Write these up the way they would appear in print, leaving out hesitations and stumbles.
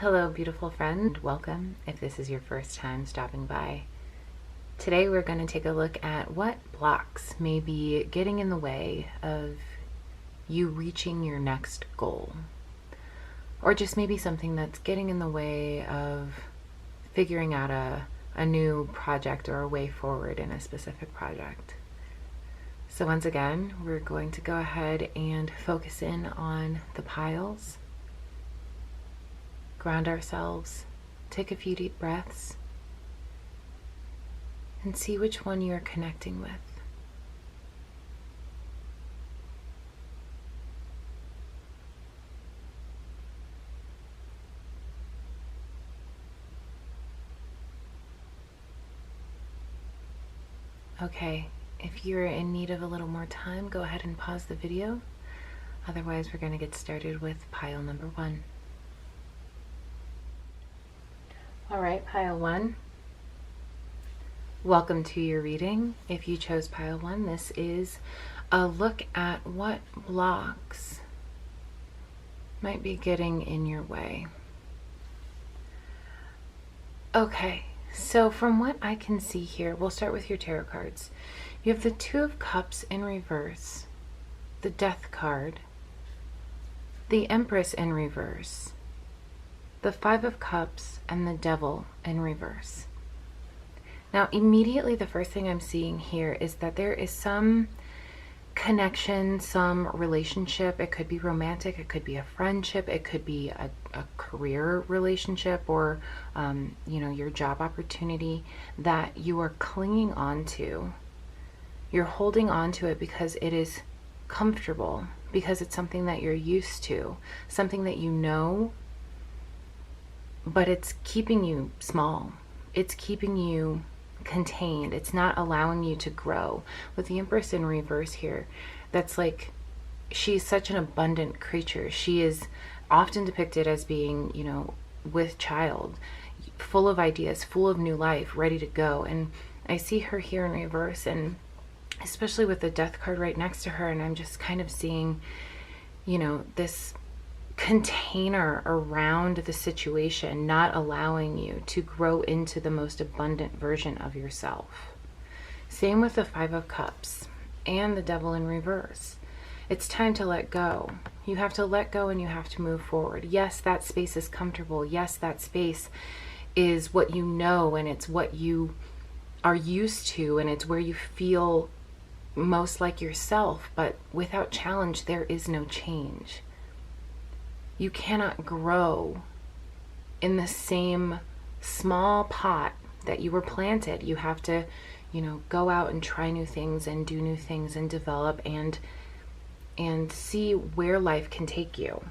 Hello, beautiful friend. Welcome if this is your first time stopping by. Today we're going to take a look at what blocks may be getting in the way of you reaching your next goal. Or just maybe something that's getting in the way of figuring out a new project or a way forward in a specific project. So once again, we're going to go ahead and focus in on the piles. Ground ourselves, take a few deep breaths, and see which one you are connecting with. Okay, if you're in need of a little more time, go ahead and pause the video. Otherwise, we're going to get started with pile number 1. Alright, pile 1. Welcome to your reading. If you chose pile 1, this is a look at what blocks might be getting in your way. Okay, so from what I can see here, we'll start with your tarot cards. You have the Two of Cups in reverse, the Death card, the Empress in reverse, the Five of Cups, and the Devil in reverse. Now, immediately the first thing I'm seeing here is that there is some connection, some relationship. It could be romantic, it could be a friendship, it could be a career relationship, or your job opportunity that you are clinging on to. You're holding on to it because it is comfortable, because it's something that you're used to, something that you know, but it's keeping you small. It's keeping you contained. It's not allowing you to grow. With the Empress in reverse here, that's like, she's such an abundant creature. She is often depicted as being, with child, full of ideas, full of new life, ready to go. And I see her here in reverse, and especially with the Death card right next to her, and I'm just kind of seeing, this container around the situation, not allowing you to grow into the most abundant version of yourself. Same with the Five of Cups and the Devil in reverse. It's time to let go. You have to let go and you have to move forward. Yes, that space is comfortable. Yes, that space is what you know, and it's what you are used to, and it's where you feel most like yourself. But without challenge, there is no change. You cannot grow in the same small pot that you were planted. You have to, go out and try new things and do new things and develop and see where life can take you.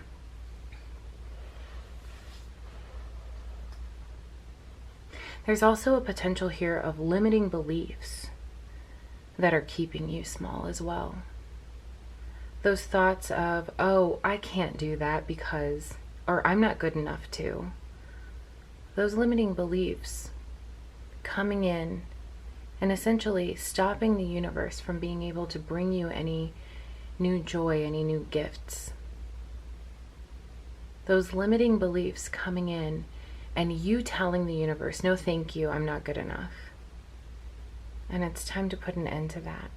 There's also a potential here of limiting beliefs that are keeping you small as well. Those thoughts of, oh, I can't do that because, or I'm not good enough to. Those limiting beliefs coming in and essentially stopping the universe from being able to bring you any new joy, any new gifts. Those limiting beliefs coming in and you telling the universe, no thank you, I'm not good enough. And it's time to put an end to that.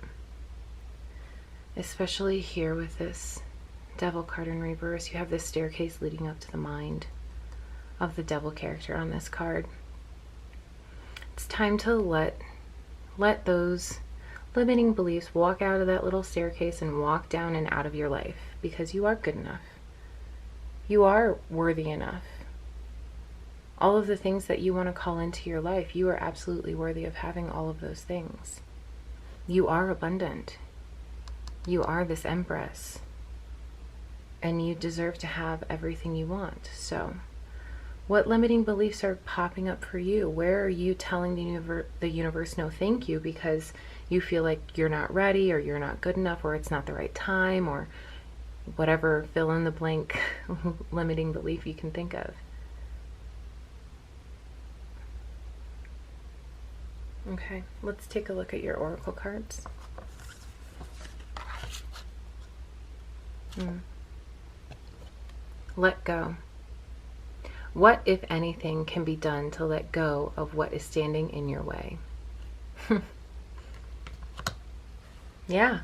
Especially here with this Devil card in reverse, you have this staircase leading up to the mind of the Devil character on this card. It's time to let those limiting beliefs walk out of that little staircase and walk down and out of your life, because you are good enough. You are worthy enough. All of the things that you want to call into your life, you are absolutely worthy of having all of those things. You are abundant. You are this Empress, and you deserve to have everything you want. So what limiting beliefs are popping up for you? Where are you telling the universe no thank you because you feel like you're not ready, or you're not good enough, or it's not the right time, or whatever fill in the blank limiting belief you can think of? Okay, let's take a look at your oracle cards. Let go. What, if anything, can be done to let go of what is standing in your way? Yeah.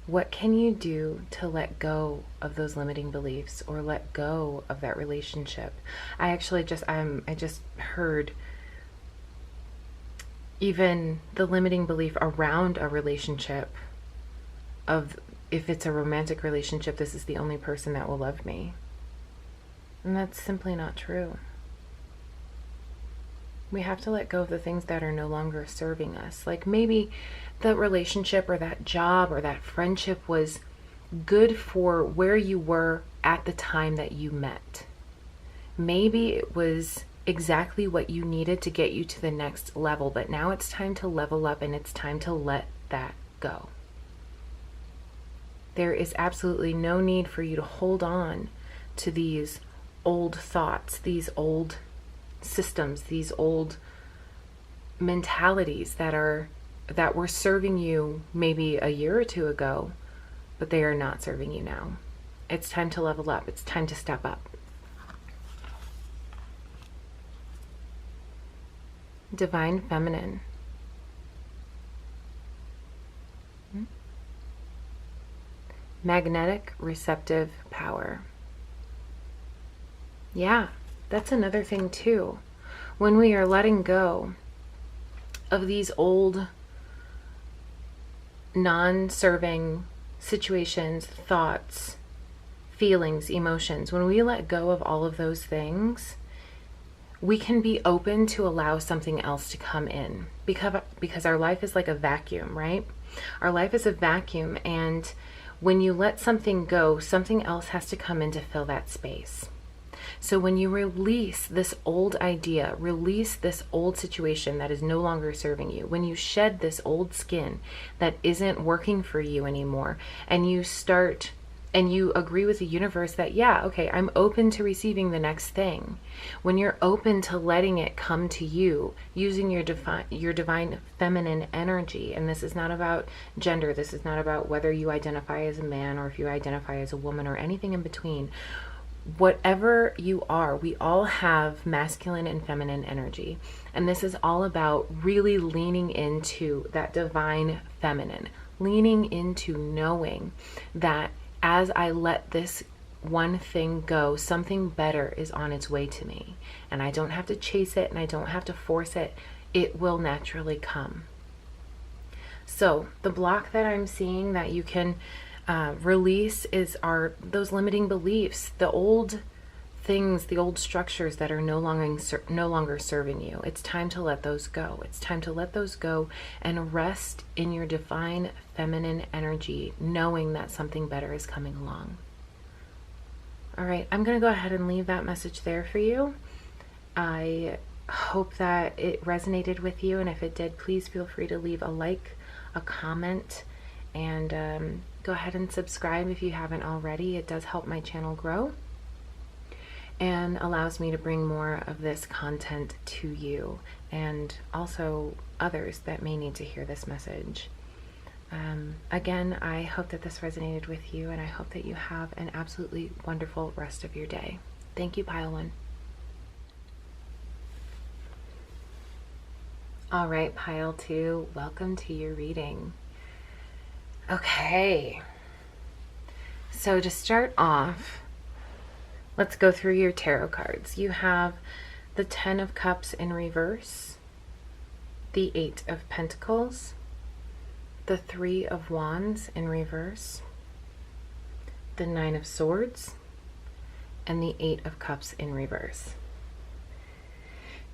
What can you do to let go of those limiting beliefs or let go of that relationship? I just heard even the limiting belief around a relationship of, if it's a romantic relationship, this is the only person that will love me. And that's simply not true. We have to let go of the things that are no longer serving us. Like maybe the relationship or that job or that friendship was good for where you were at the time that you met. Maybe it was exactly what you needed to get you to the next level, but now it's time to level up and it's time to let that go. There is absolutely no need for you to hold on to these old thoughts, these old systems, these old mentalities that were serving you maybe a year or two ago, but they are not serving you now. It's time to level up. It's time to step up. Divine Feminine. Magnetic receptive power. Yeah, that's another thing too. When we are letting go of these old non-serving situations, thoughts, feelings, emotions, when we let go of all of those things, we can be open to allow something else to come in, because our life is like a vacuum, right? Our life is a vacuum, and when you let something go, something else has to come in to fill that space. So when you release this old idea, release this old situation that is no longer serving you, when you shed this old skin that isn't working for you anymore, and you start and you agree with the universe that, yeah, okay, I'm open to receiving the next thing. When you're open to letting it come to you, using your divine feminine energy, and this is not about gender, this is not about whether you identify as a man or if you identify as a woman or anything in between. Whatever you are, we all have masculine and feminine energy. And this is all about really leaning into that divine feminine, leaning into knowing that as I let this one thing go, something better is on its way to me. And I don't have to chase it and I don't have to force it. It will naturally come. So the block that I'm seeing that you can release are those limiting beliefs, the old things, the old structures that are no longer serving you. It's time to let those go. It's time to let those go and rest in your divine feminine energy, knowing that something better is coming along. All right, I'm going to go ahead and leave that message there for you. I hope that it resonated with you, and if it did, please feel free to leave a like, a comment, and go ahead and subscribe if you haven't already. It does help my channel grow and allows me to bring more of this content to you and also others that may need to hear this message. Again, I hope that this resonated with you, and I hope that you have an absolutely wonderful rest of your day. Thank you, Pile 1. All right, Pile 2, welcome to your reading. Okay, so to start off, let's go through your tarot cards. You have the 10 of Cups in reverse, the 8 of Pentacles, the 3 of Wands in reverse, the 9 of Swords, and the 8 of Cups in reverse.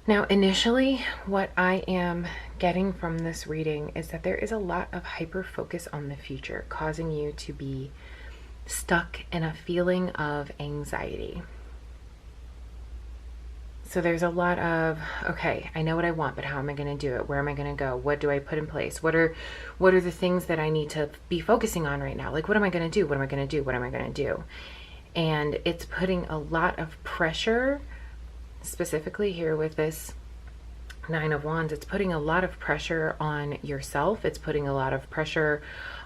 Now, initially, what I am getting from this reading is that there is a lot of hyper focus on the future, causing you to be stuck in a feeling of anxiety. So there's a lot of, okay, I know what I want, but how am I going to do it? Where am I going to go? What do I put in place? What are the things that I need to be focusing on right now? Like, what am I going to do? What am I going to do? What am I going to do? And it's putting a lot of pressure, specifically here with this 9 of Wands. It's putting a lot of pressure on yourself. It's putting a lot of pressure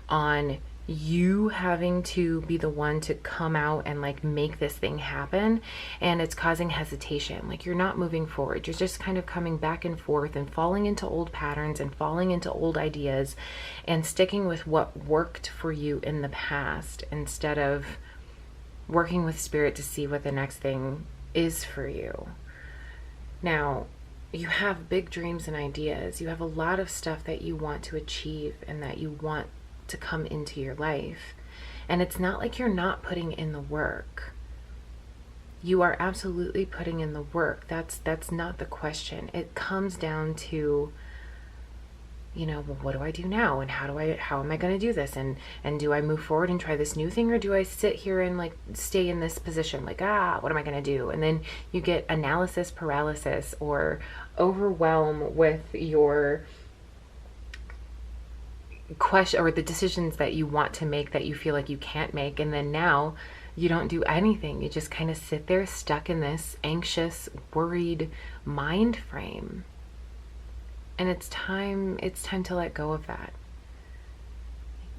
on you having to be the one to come out and like make this thing happen, and it's causing hesitation. Like you're not moving forward. You're just kind of coming back and forth and falling into old patterns and falling into old ideas and sticking with what worked for you in the past instead of working with spirit to see what the next thing is for you. Now, you have big dreams and ideas. You have a lot of stuff that you want to achieve and that you want to come into your life. And it's not like you're not putting in the work. You are absolutely putting in the work. That's not the question. It comes down to, you know, well, what do I do now? And how am I going to do this? And do I move forward and try this new thing? Or do I sit here and like stay in this position? Like, what am I going to do? And then you get analysis paralysis or overwhelm with your question or the decisions that you want to make that you feel like you can't make. And then now you don't do anything. You just kind of sit there stuck in this anxious, worried mind frame. And it's time to let go of that.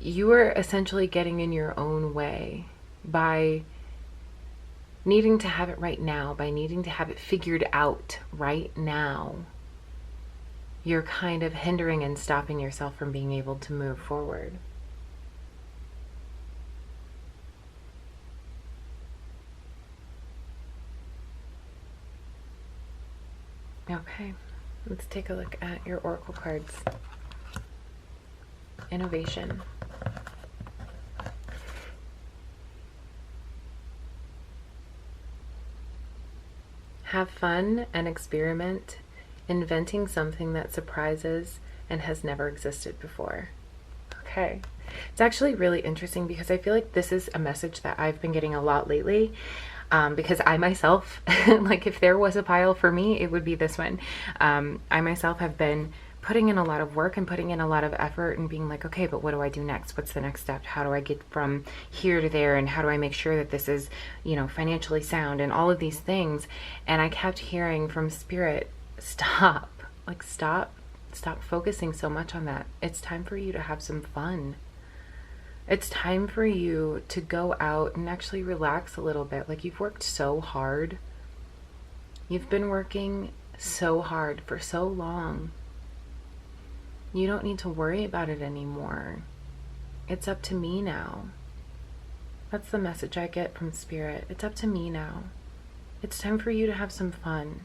You are essentially getting in your own way by needing to have it right now, by needing to have it figured out right now. You're kind of hindering and stopping yourself from being able to move forward. Okay, let's take a look at your oracle cards. Innovation. Have fun and experiment, inventing something that surprises and has never existed before. Okay. It's actually really interesting because I feel like this is a message that I've been getting a lot lately. Because I myself, like if there was a pile for me, it would be this one. I myself have been putting in a lot of work and putting in a lot of effort and being like, okay, but what do I do next? What's the next step? How do I get from here to there? And how do I make sure that this is, you know, financially sound and all of these things? And I kept hearing from spirit, stop focusing so much on that. It's time for you to have some fun. It's time for you to go out and actually relax a little bit. Like, you've worked so hard. You've been working so hard for so long. You don't need to worry about it anymore. It's up to me now. That's the message I get from spirit. It's up to me now. It's time for you to have some fun.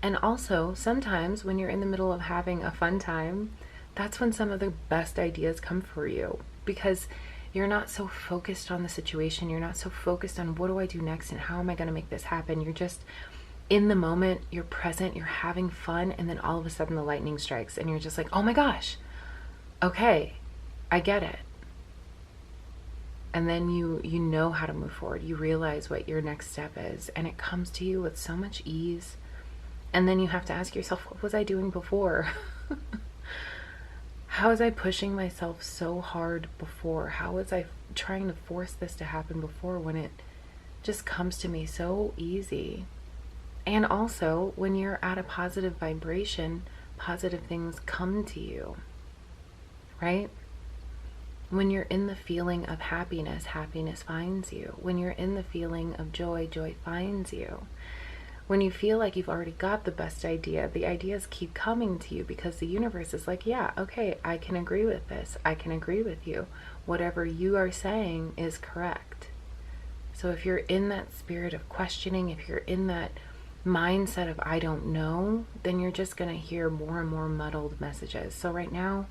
And also, sometimes when you're in the middle of having a fun time, that's when some of the best ideas come for you. Because you're not so focused on the situation. You're not so focused on what do I do next and how am I going to make this happen. You're just in the moment, you're present, you're having fun, and then all of a sudden the lightning strikes and you're just like, oh my gosh, okay, I get it. And then you know how to move forward. You realize what your next step is, and it comes to you with so much ease. And then you have to ask yourself, what was I doing before? How was I pushing myself so hard before? How was I trying to force this to happen before when it just comes to me so easy? And also, when you're at a positive vibration, positive things come to you, right? When you're in the feeling of happiness, happiness finds you. When you're in the feeling of joy, joy finds you. When you feel like you've already got the best idea, the ideas keep coming to you because the universe is like, yeah, okay, I can agree with this. I can agree with you. Whatever you are saying is correct. So if you're in that spirit of questioning, if you're in that mindset of I don't know, then you're just going to hear more and more muddled messages. So right now,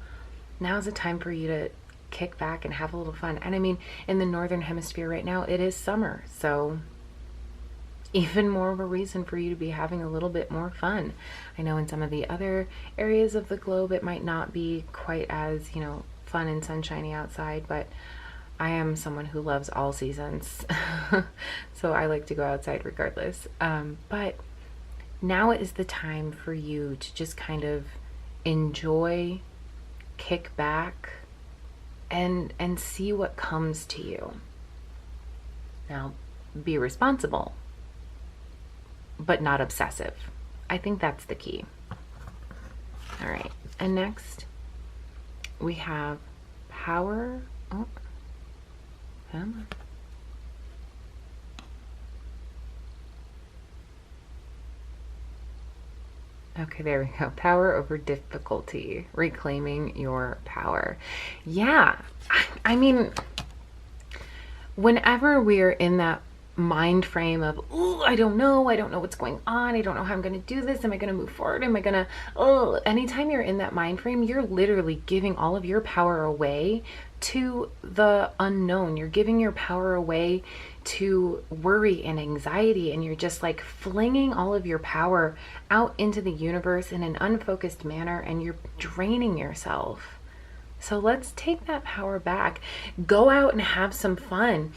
now's the time for you to kick back and have a little fun. And I mean, in the northern hemisphere right now, it is summer. So even more of a reason for you to be having a little bit more fun. I know in some of the other areas of the globe, it might not be quite as, you know, fun and sunshiny outside, but I am someone who loves all seasons. So I like to go outside regardless. But now is the time for you to just kind of enjoy, kick back, and see what comes to you. Now, be responsible, but not obsessive. I think that's the key. All right. And next we have power. Oh, Come on. Okay, there we go. Power over difficulty. Reclaiming your power. Yeah. I mean, whenever we're in that mind frame of, oh, I don't know what's going on, I don't know how I'm going to do this, am I going to move forward, am I going to, oh, anytime you're in that mind frame, you're literally giving all of your power away to the unknown. You're giving your power away to worry and anxiety, and you're just like flinging all of your power out into the universe in an unfocused manner, and you're draining yourself. So let's take that power back. Go out and have some fun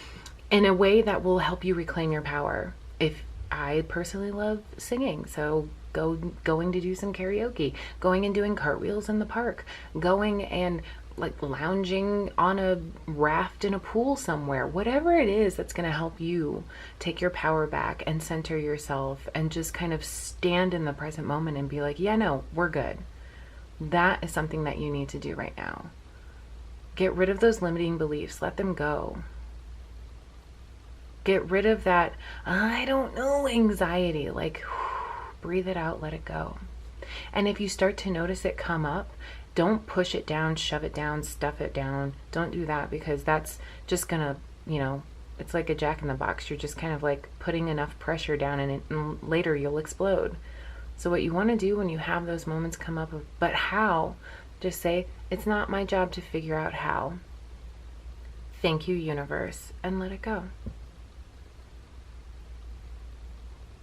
in a way that will help you reclaim your power. If I personally love singing, so going to do some karaoke, going and doing cartwheels in the park, going and like lounging on a raft in a pool somewhere, whatever it is that's going to help you take your power back and center yourself and just kind of stand in the present moment and be like, yeah, no, we're good. That is something that you need to do right now. Get rid of those limiting beliefs. Let them go. Get rid of that, I don't know, anxiety. Like, breathe it out, let it go. And if you start to notice it come up, don't push it down, shove it down, stuff it down. Don't do that, because that's just gonna, it's like a jack in the box. You're just kind of like putting enough pressure down and later you'll explode. So what you want to do when you have those moments come up of, but how? Just say, it's not my job to figure out how. Thank you, universe, and let it go.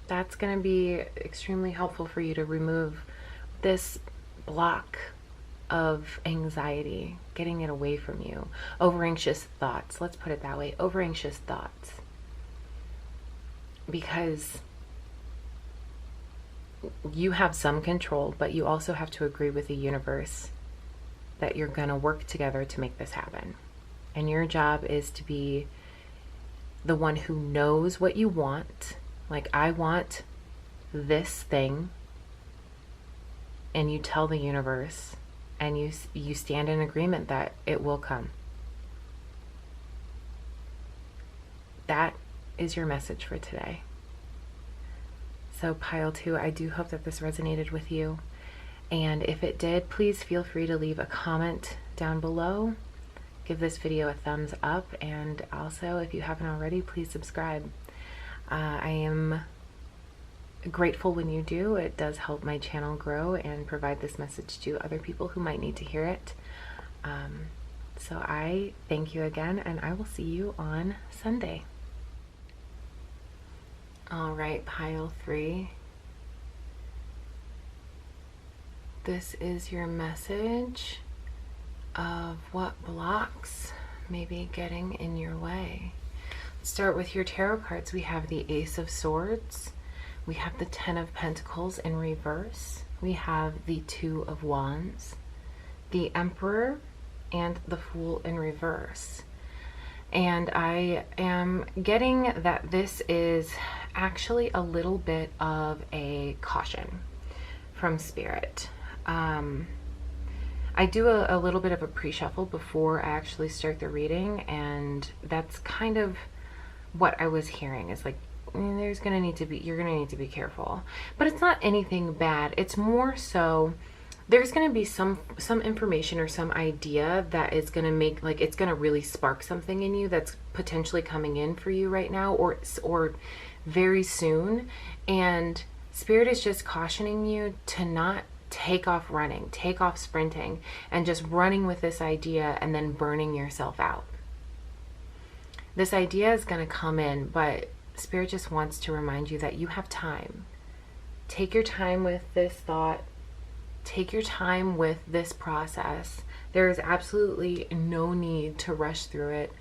That's going to be extremely helpful for you to remove this block of anxiety, getting it away from you. Over anxious thoughts, let's put it that way, over anxious thoughts. Because you have some control, but you also have to agree with the universe that you're going to work together to make this happen. And your job is to be the one who knows what you want. Like, I want this thing. And you tell the universe, and you stand in agreement that it will come. That is your message for today. So pile 2, I do hope that this resonated with you. And if it did, please feel free to leave a comment down below. Give this video a thumbs up. And also, if you haven't already, please subscribe. I am grateful when you do. It does help my channel grow and provide this message to other people who might need to hear it. So I thank you again, and I will see you on Sunday. All right, pile 3. This is your message of what blocks may be getting in your way. Let's start with your tarot cards. We have the Ace of Swords. We have the 10 of Pentacles in reverse. We have the 2 of Wands, the Emperor, and the Fool in reverse. And I am getting that this is actually a little bit of a caution from Spirit. I do a little bit of a pre-shuffle before I actually start the reading, and that's kind of what I was hearing. Is like, you're gonna need to be careful. But it's not anything bad. It's more so there's gonna be some information or some idea that is gonna make, like, it's gonna really spark something in you that's potentially coming in for you right now or very soon. And Spirit is just cautioning you to not take off running, take off sprinting, and just running with this idea and then burning yourself out. This idea is going to come in, but Spirit just wants to remind you that you have time. Take your time with this thought. Take your time with this process. There is absolutely no need to rush through it,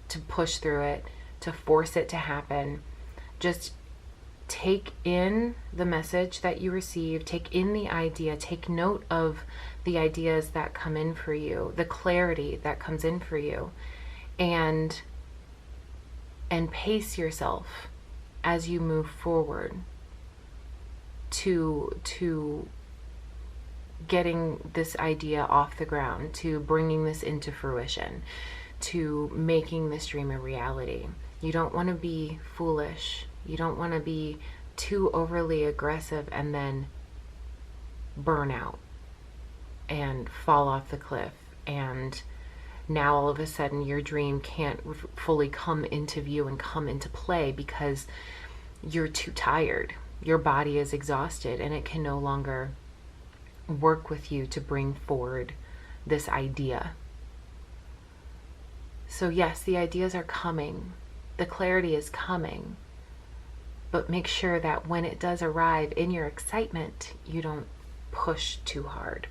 to push through it, to force it to happen. Just take in the message that you receive, take in the idea, take note of the ideas that come in for you, the clarity that comes in for you, and pace yourself as you move forward to getting this idea off the ground, to bringing this into fruition. to making this dream a reality. You don't want to be foolish. You don't want to be too overly aggressive and then burn out and fall off the cliff, and now all of a sudden your dream can't fully come into view and come into play because you're too tired. Your body is exhausted and it can no longer work with you to bring forward this idea. So yes, the ideas are coming, the clarity is coming, but make sure that when it does arrive in your excitement, you don't push too hard.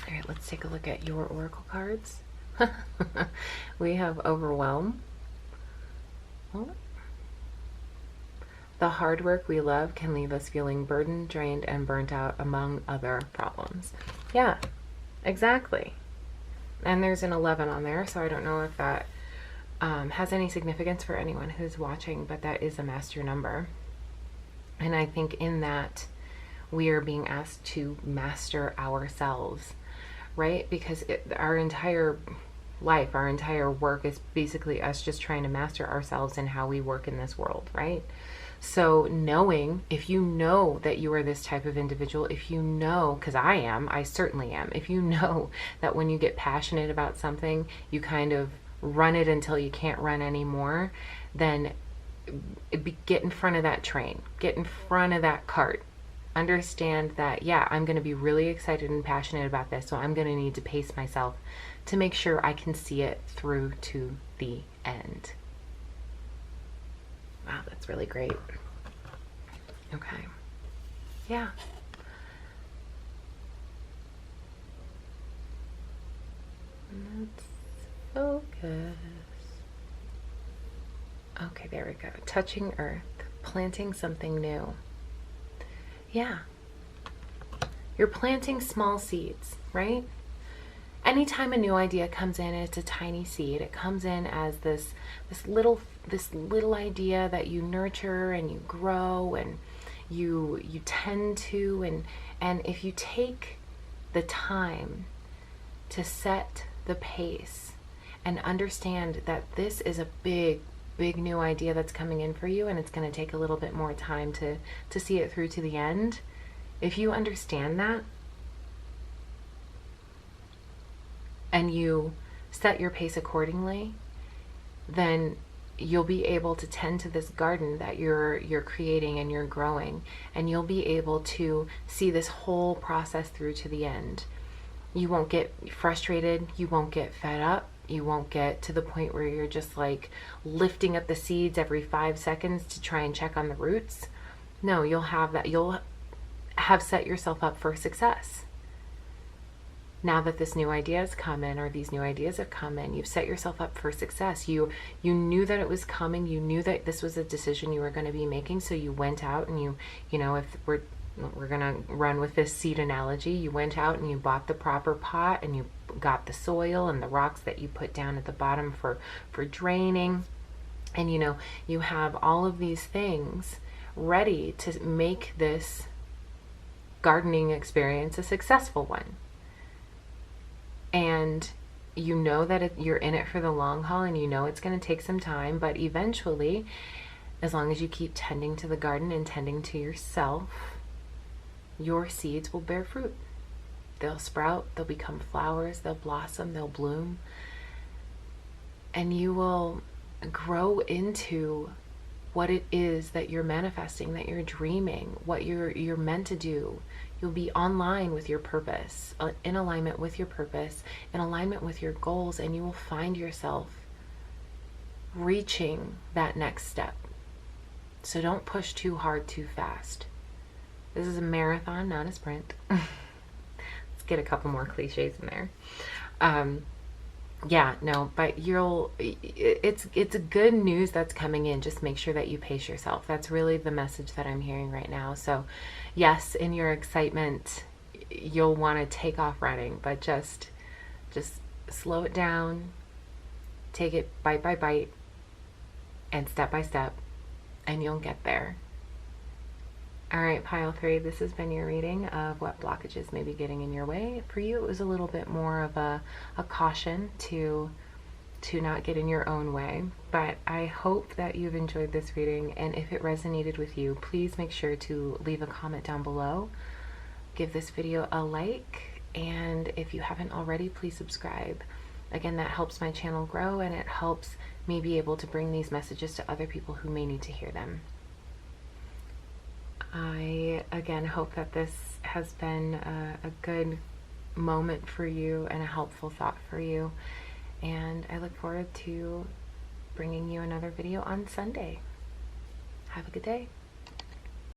All right, let's take a look at your oracle cards. We have overwhelm. Oh. The hard work we love can leave us feeling burdened, drained, and burnt out, among other problems. Yeah, exactly. And there's an 11 on there, so I don't know if that has any significance for anyone who's watching, but that is a master number. And I think in that we are being asked to master ourselves, right? Because our entire life, our entire work is basically us just trying to master ourselves and how we work in this world, right? So knowing, if you know that you are this type of individual, if you know, because I certainly am, if you know that when you get passionate about something, you kind of run it until you can't run anymore, then get in front of that train, get in front of that cart. Understand that, yeah, I'm going to be really excited and passionate about this, so I'm going to need to pace myself to make sure I can see it through to the end. Wow, that's really great. Okay. Yeah. Let's focus. Okay, there we go. Touching earth, planting something new. Yeah. You're planting small seeds, right? Anytime a new idea comes in, it's a tiny seed. It comes in as this little idea that you nurture and you grow and you tend to, and if you take the time to set the pace and understand that this is a big new idea that's coming in for you, and it's going to take a little bit more time to see it through to the end. If you understand that and you set your pace accordingly, then you'll be able to tend to this garden that you're creating and you're growing, and you'll be able to see this whole process through to the end. You won't get frustrated, you won't get fed up, you won't get to the point where you're just like lifting up the seeds every 5 seconds to try and check on the roots. No, you'll have set yourself up for success. Now that this new idea has come in, or these new ideas have come in, you've set yourself up for success. You knew that it was coming. You knew that this was a decision you were going to be making. So you went out and you know, if we're going to run with this seed analogy, you went out and you bought the proper pot and you got the soil and the rocks that you put down at the bottom for draining. And, you know, you have all of these things ready to make this gardening experience a successful one. And you know that you're in it for the long haul, and you know it's going to take some time, but eventually, as long as you keep tending to the garden and tending to yourself, your seeds will bear fruit. They'll sprout, they'll become flowers, they'll blossom, they'll bloom, and you will grow into what it is that you're manifesting, that you're dreaming, what you're meant to do. You'll be online with your purpose, in alignment with your purpose, in alignment with your goals, and you will find yourself reaching that next step. So don't push too hard, too fast. This is a marathon, not a sprint. Let's get a couple more cliches in there. Yeah, no, but it's good news that's coming in. Just make sure that you pace yourself. That's really the message that I'm hearing right now. So yes, in your excitement, you'll want to take off running, but just slow it down, take it bite by bite and step by step, and you'll get there. All right, pile 3, this has been your reading of what blockages may be getting in your way. For you, it was a little bit more of a caution to to not get in your own way. But I hope that you've enjoyed this reading, and if it resonated with you, please make sure to leave a comment down below, give this video a like, and if you haven't already, please subscribe. Again, that helps my channel grow, and it helps me be able to bring these messages to other people who may need to hear them. I again hope that this has been a good moment for you and a helpful thought for you, and I look forward to bringing you another video on Sunday. Have a good day.